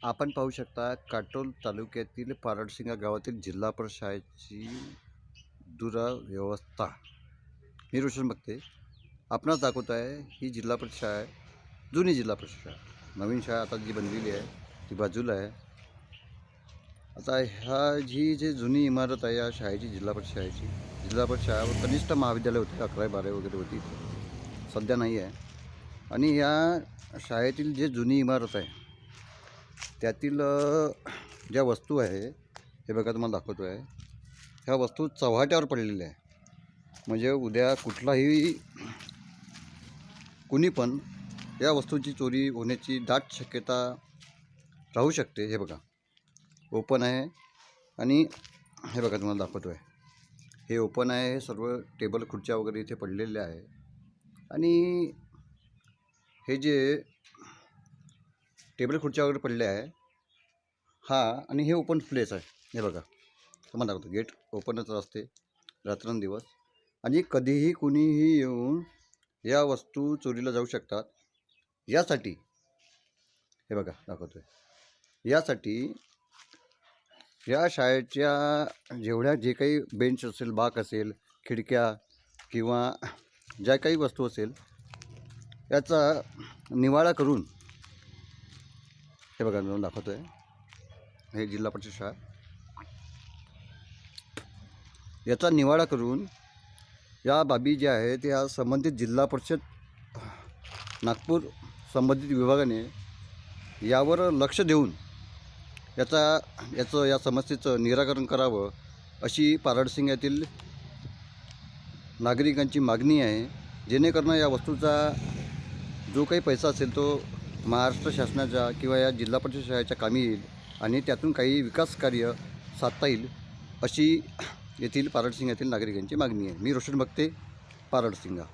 आपण पाहू शकता काटोल तालुक्यातील पारडसिंगा गावातील जिल्हा परिषद शाळेची दुरावस्था. मी रोशन बघते आपणास दाखवत आहे. ही जिल्हा परिषद शाळा आहे, जुनी जिल्हा परिषद शाळा. नवीन शाळा आता जी बनलेली आहे ती बाजूला आहे. आता जी जुनी इमारत आहे या शाळेची, जिल्हा परिषद शाळेची, जिल्हा परिषद शाळेवर कनिष्ठ महाविद्यालय होते, 11-12 वगैरे होती, सध्या नाही आहे. आणि या शाळेतील जे जुनी इमारत आहे त्यातील ज्या वस्तू आहे हे बघा, तुम्हाला दाखवतो आहे. ह्या वस्तू चव्हाट्यावर पडलेल्या आहे. म्हणजे उद्या कुठलाही कुणी पण या वस्तूची चोरी होण्याची दाट शक्यता राहू शकते. हे बघा, ओपन आहे आणि हे बघा तुम्हाला दाखवतो आहे. हे ओपन आहे, हे सर्व टेबल खुर्च्या वगैरे इथे पडलेल्या आहे. आणि हे जे टेबल खुर्च्या वगैरे पडले आहे आणि हे ओपन प्लेस आहे. हे बघा तुम्हाला दाखवतो, गेट ओपनच असते रात्रंदिवस आणि कधीही कुणीही येऊन या वस्तू चोरीला जाऊ शकतात. यासाठी हे बघा दाखवतो आहे. यासाठी या शाळेच्या जेवढ्या जे काही बेंच असेल, बाक असेल, खिडक्या किंवा ज्या काही वस्तू असेल याचा निवाडा करून, हे बघा मी दाखवतो आहे, हे जिल्हा परिषद शाळा, याचा निवाडा करून या बाबी ज्या आहेत त्या संबंधित जिल्हा परिषद नागपूर संबंधित विभागाने यावर लक्ष देऊन या समस्येचं निराकरण करावं अशी पारडसिंगा येथील नागरिकांची मागणी आहे. जेणेकरून या वस्तूचा जो काही पैसा असेल तो महाराष्ट्र शासनाच्या किंवा या जिल्हा परिषद शाळेच्या कामी येईल आणि त्यातून काही विकास कार्य साधता येईल अशी येथील पारडसिंगा येथील नागरिकांची मागणी आहे. मी रोशन बघते, पारडसिंगा.